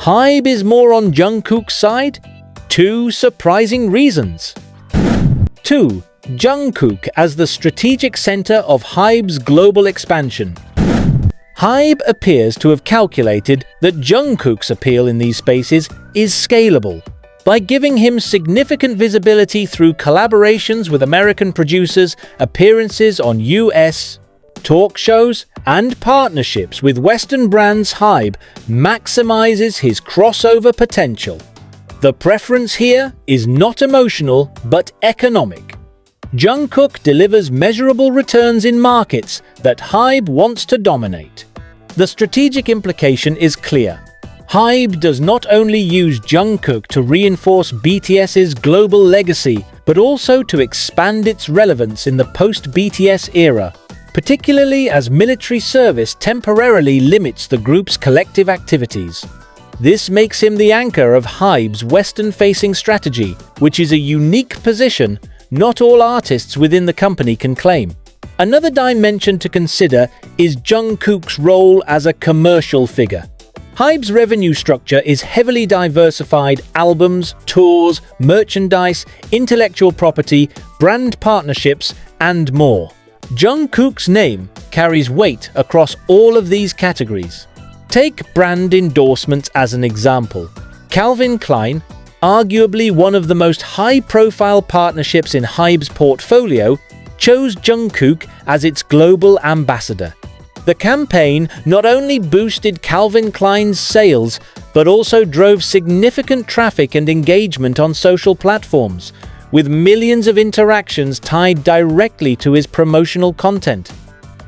HYBE is more on Jungkook's side? 2 surprising reasons. 2. Jungkook as the strategic center of HYBE's global expansion. HYBE appears to have calculated that Jungkook's appeal in these spaces is scalable. By giving him significant visibility through collaborations with American producers, appearances on US talk shows, and partnerships with Western brands, HYBE maximizes his crossover potential. The preference here is not emotional, but economic. Jungkook delivers measurable returns in markets that HYBE wants to dominate. The strategic implication is clear. HYBE does not only use Jungkook to reinforce BTS's global legacy, but also to expand its relevance in the post-BTS era, particularly as military service temporarily limits the group's collective activities. This makes him the anchor of HYBE's Western-facing strategy, which is a unique position not all artists within the company can claim. Another dimension to consider is Jungkook's role as a commercial figure. HYBE's revenue structure is heavily diversified: albums, tours, merchandise, intellectual property, brand partnerships, and more. Jungkook's name carries weight across all of these categories. Take brand endorsements as an example. Calvin Klein, arguably one of the most high-profile partnerships in HYBE's portfolio, chose Jungkook as its global ambassador. The campaign not only boosted Calvin Klein's sales, but also drove significant traffic and engagement on social platforms, with millions of interactions tied directly to his promotional content.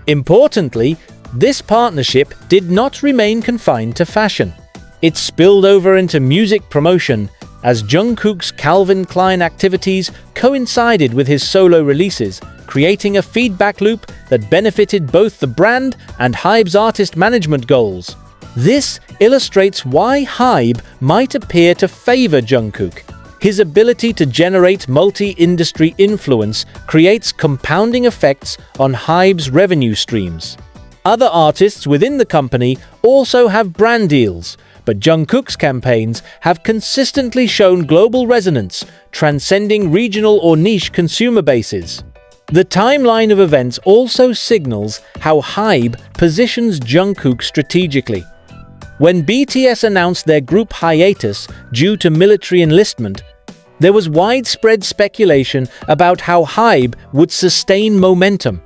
Importantly, this partnership did not remain confined to fashion. It spilled over into music promotion, as Jungkook's Calvin Klein activities coincided with his solo releases, creating a feedback loop that benefited both the brand and HYBE's artist management goals. This illustrates why HYBE might appear to favor Jungkook. His ability to generate multi-industry influence creates compounding effects on HYBE's revenue streams. Other artists within the company also have brand deals, but Jungkook's campaigns have consistently shown global resonance, transcending regional or niche consumer bases. The timeline of events also signals how HYBE positions Jungkook strategically. When BTS announced their group hiatus due to military enlistment, there was widespread speculation about how HYBE would sustain momentum.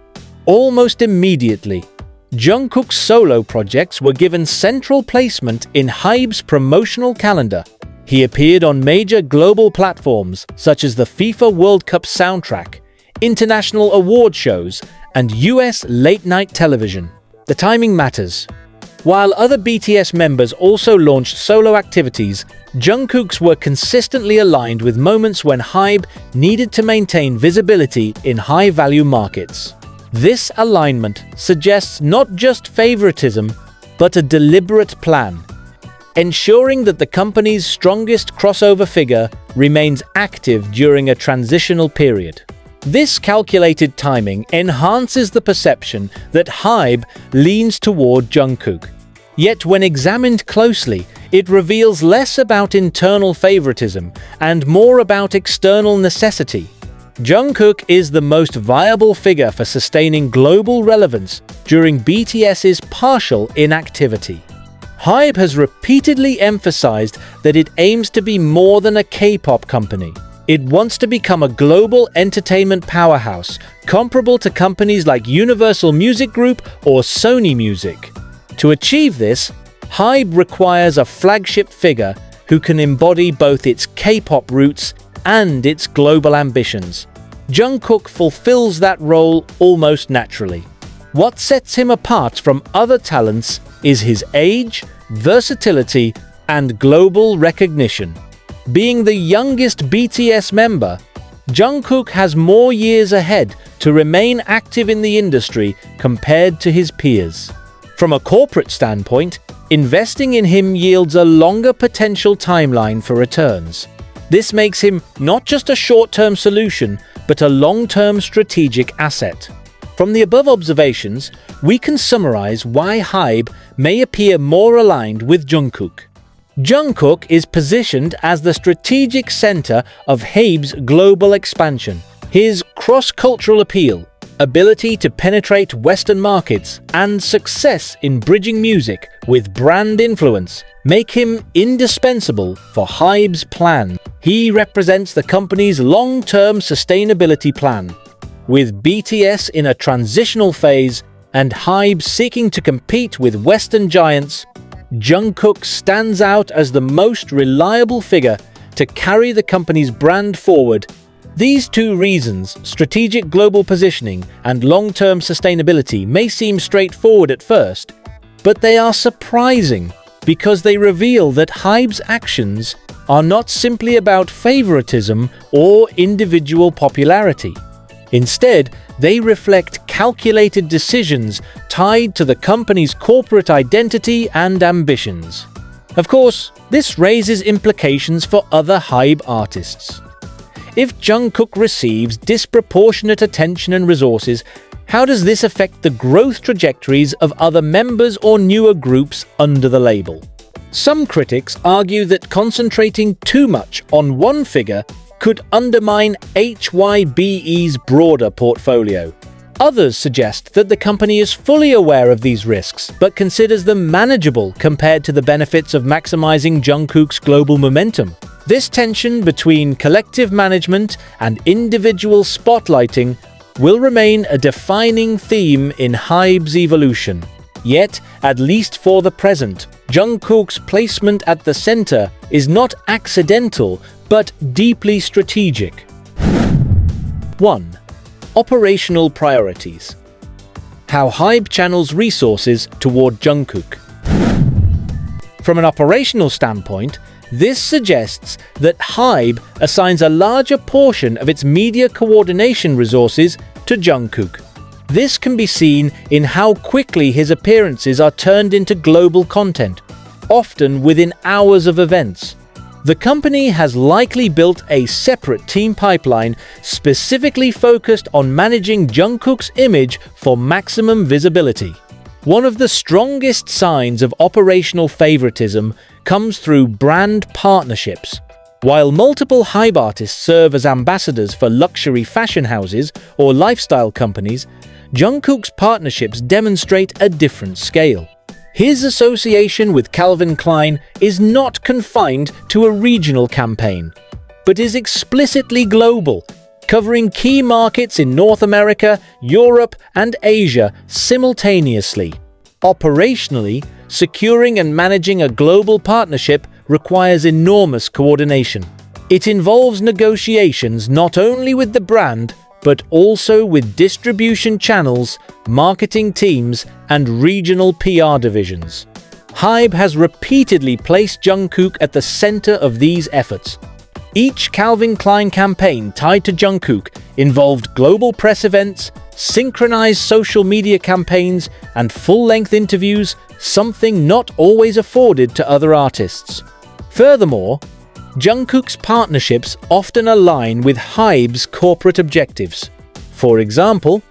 Almost immediately, Jungkook's solo projects were given central placement in HYBE's promotional calendar. He appeared on major global platforms such as the FIFA World Cup soundtrack, international award shows, and US late-night television. The timing matters. While other BTS members also launched solo activities, Jungkook's were consistently aligned with moments when HYBE needed to maintain visibility in high-value markets. This alignment suggests not just favoritism, but a deliberate plan, ensuring that the company's strongest crossover figure remains active during a transitional period. This calculated timing enhances the perception that HYBE leans toward Jungkook. Yet when examined closely, it reveals less about internal favoritism and more about external necessity. Jungkook is the most viable figure for sustaining global relevance during BTS's partial inactivity. HYBE has repeatedly emphasized that it aims to be more than a K-pop company. It wants to become a global entertainment powerhouse, comparable to companies like Universal Music Group or Sony Music. To achieve this, HYBE requires a flagship figure who can embody both its K-pop roots and its global ambitions. Jungkook fulfills that role almost naturally. What sets him apart from other talents is his age, versatility, and global recognition. Being the youngest BTS member, Jungkook has more years ahead to remain active in the industry compared to his peers. From a corporate standpoint, investing in him yields a longer potential timeline for returns. This makes him not just a short-term solution, but a long-term strategic asset. From the above observations, we can summarize why HYBE may appear more aligned with Jungkook. Jungkook is positioned as the strategic center of HYBE's global expansion. His cross-cultural appeal, ability to penetrate Western markets, and success in bridging music with brand influence make him indispensable for HYBE's plan. He represents the company's long-term sustainability plan. With BTS in a transitional phase and HYBE seeking to compete with Western giants, Jungkook stands out as the most reliable figure to carry the company's brand forward. These two reasons, strategic global positioning and long-term sustainability, may seem straightforward at first, but they are surprising because they reveal that HYBE's actions are not simply about favoritism or individual popularity. Instead, they reflect calculated decisions tied to the company's corporate identity and ambitions. Of course, this raises implications for other HYBE artists. If Jungkook receives disproportionate attention and resources, how does this affect the growth trajectories of other members or newer groups under the label? Some critics argue that concentrating too much on one figure could undermine HYBE's broader portfolio. Others suggest that the company is fully aware of these risks, but considers them manageable compared to the benefits of maximizing Jungkook's global momentum. This tension between collective management and individual spotlighting will remain a defining theme in HYBE's evolution. Yet, at least for the present, Jungkook's placement at the center is not accidental, but deeply strategic. 1. Operational priorities. How HYBE channels resources toward Jungkook. From an operational standpoint, this suggests that HYBE assigns a larger portion of its media coordination resources to Jungkook. This can be seen in how quickly his appearances are turned into global content, often within hours of events. The company has likely built a separate team pipeline specifically focused on managing Jungkook's image for maximum visibility. One of the strongest signs of operational favoritism comes through brand partnerships. While multiple HYBE artists serve as ambassadors for luxury fashion houses or lifestyle companies, Jungkook's partnerships demonstrate a different scale. His association with Calvin Klein is not confined to a regional campaign, but is explicitly global, covering key markets in North America, Europe, and Asia simultaneously. Operationally, securing and managing a global partnership requires enormous coordination. It involves negotiations not only with the brand, but also with distribution channels, marketing teams, and regional PR divisions. HYBE has repeatedly placed Jungkook at the center of these efforts. Each Calvin Klein campaign tied to Jungkook involved global press events, synchronized social media campaigns, and full-length interviews, something not always afforded to other artists. Furthermore, Jungkook's partnerships often align with HYBE's corporate objectives. For example,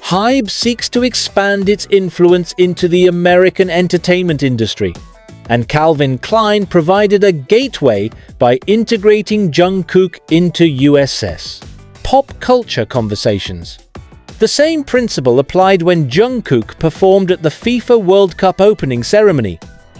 HYBE seeks to expand its influence into the American entertainment industry, and Calvin Klein provided a gateway by integrating Jungkook into USS pop culture conversations. The same principle applied when Jungkook performed at the FIFA World Cup opening ceremony.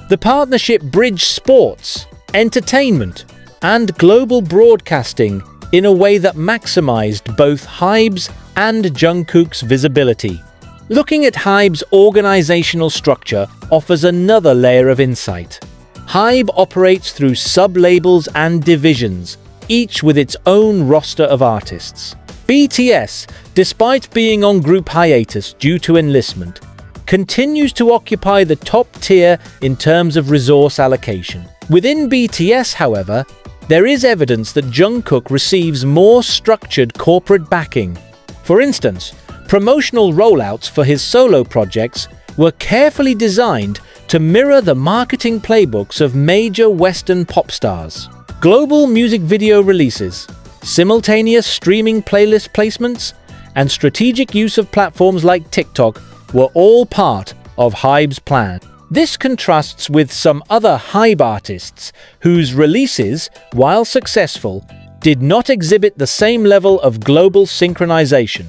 The partnership bridged sports, entertainment, and global broadcasting in a way that maximized both HYBE's and Jungkook's visibility. Looking at HYBE's organizational structure offers another layer of insight. HYBE operates through sub-labels and divisions, each with its own roster of artists. BTS, despite being on group hiatus due to enlistment, continues to occupy the top tier in terms of resource allocation. Within BTS, however, there is evidence that Jungkook receives more structured corporate backing. For instance, promotional rollouts for his solo projects were carefully designed to mirror the marketing playbooks of major Western pop stars. Global music video releases, simultaneous streaming playlist placements, and strategic use of platforms like TikTok were all part of HYBE's plan. This contrasts with some other HYBE artists whose releases, while successful, did not exhibit the same level of global synchronization.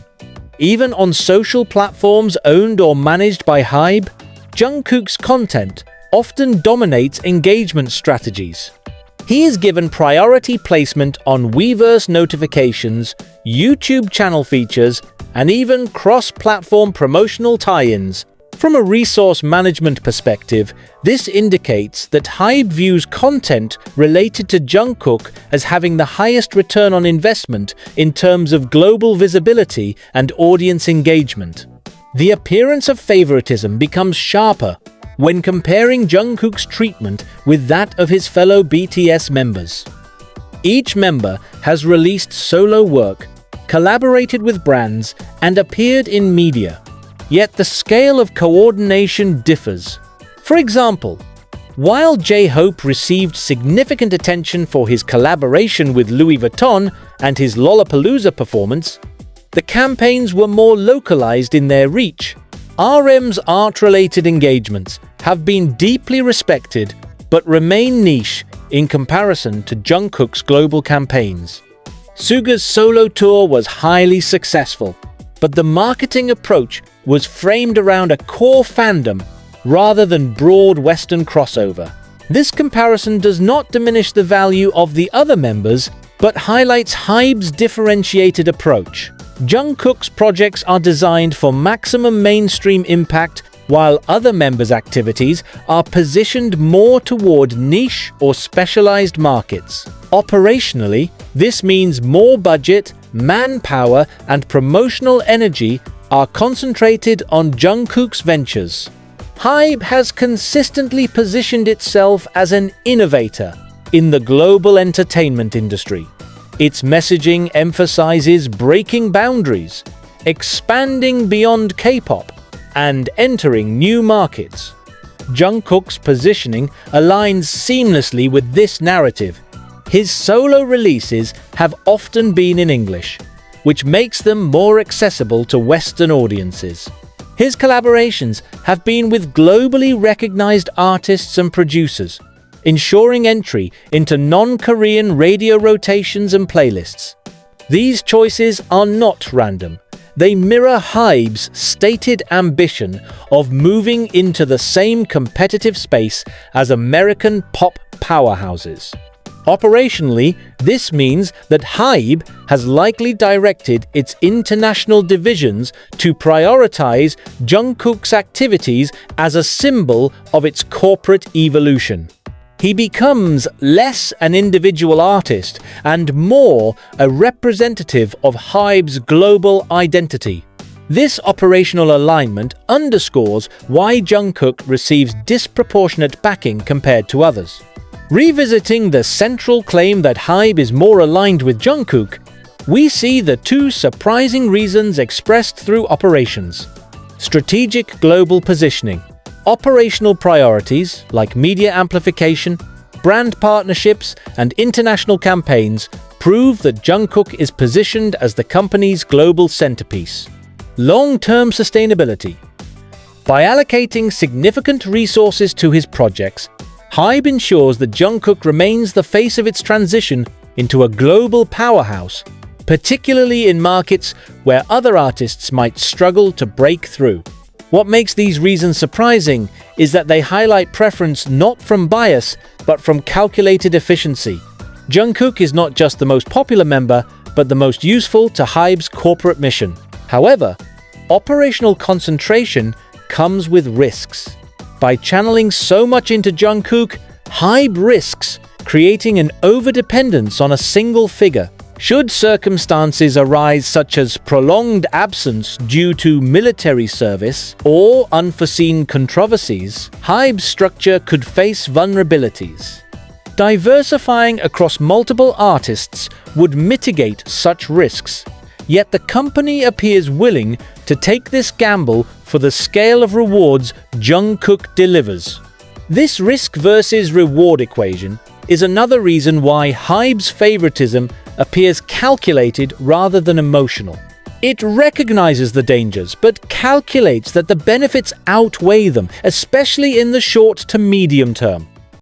Even on social platforms owned or managed by HYBE, Jungkook's content often dominates engagement strategies. He is given priority placement on Weverse notifications, YouTube channel features, and even cross-platform promotional tie-ins. From a resource management perspective, this indicates that HYBE views content related to Jungkook as having the highest return on investment in terms of global visibility and audience engagement. The appearance of favoritism becomes sharper when comparing Jungkook's treatment with that of his fellow BTS members. Each member has released solo work, collaborated with brands, and appeared in media. Yet the scale of coordination differs. For example, while J-Hope received significant attention for his collaboration with Louis Vuitton and his Lollapalooza performance, the campaigns were more localized in their reach. RM's art-related engagements have been deeply respected but remain niche in comparison to Jungkook's global campaigns. Suga's solo tour was highly successful, but the marketing approach was framed around a core fandom rather than broad Western crossover. This comparison does not diminish the value of the other members, but highlights HYBE's differentiated approach. Jungkook's projects are designed for maximum mainstream impact, while other members' activities are positioned more toward niche or specialized markets. Operationally, this means more budget, manpower, and promotional energy are concentrated on Jungkook's ventures. HYBE has consistently positioned itself as an innovator in the global entertainment industry. Its messaging emphasizes breaking boundaries, expanding beyond K-pop, and entering new markets. Jungkook's positioning aligns seamlessly with this narrative. His solo releases have often been in English, which makes them more accessible to Western audiences. His collaborations have been with globally recognized artists and producers, ensuring entry into non-Korean radio rotations and playlists. These choices are not random. They mirror HYBE's stated ambition of moving into the same competitive space as American pop powerhouses. Operationally, this means that HYBE has likely directed its international divisions to prioritize Jungkook's activities as a symbol of its corporate evolution. He becomes less an individual artist and more a representative of HYBE's global identity. This operational alignment underscores why Jungkook receives disproportionate backing compared to others. Revisiting the central claim that HYBE is more aligned with Jungkook, we see the two surprising reasons expressed through operations. Strategic global positioning. Operational priorities like media amplification, brand partnerships, and international campaigns prove that Jungkook is positioned as the company's global centerpiece. Long-term sustainability. By allocating significant resources to his projects, HYBE ensures that Jungkook remains the face of its transition into a global powerhouse, particularly in markets where other artists might struggle to break through. What makes these reasons surprising is that they highlight preference not from bias, but from calculated efficiency. Jungkook is not just the most popular member, but the most useful to HYBE's corporate mission. However, operational concentration comes with risks. By channeling so much into Jungkook, HYBE risks creating an overdependence on a single figure. Should circumstances arise such as prolonged absence due to military service or unforeseen controversies, HYBE's structure could face vulnerabilities. Diversifying across multiple artists would mitigate such risks, yet the company appears willing to take this gamble for the scale of rewards Jungkook delivers. This risk versus reward equation is another reason why HYBE's favoritism appears calculated rather than emotional. It recognizes the dangers, but calculates that the benefits outweigh them, especially in the short to medium term.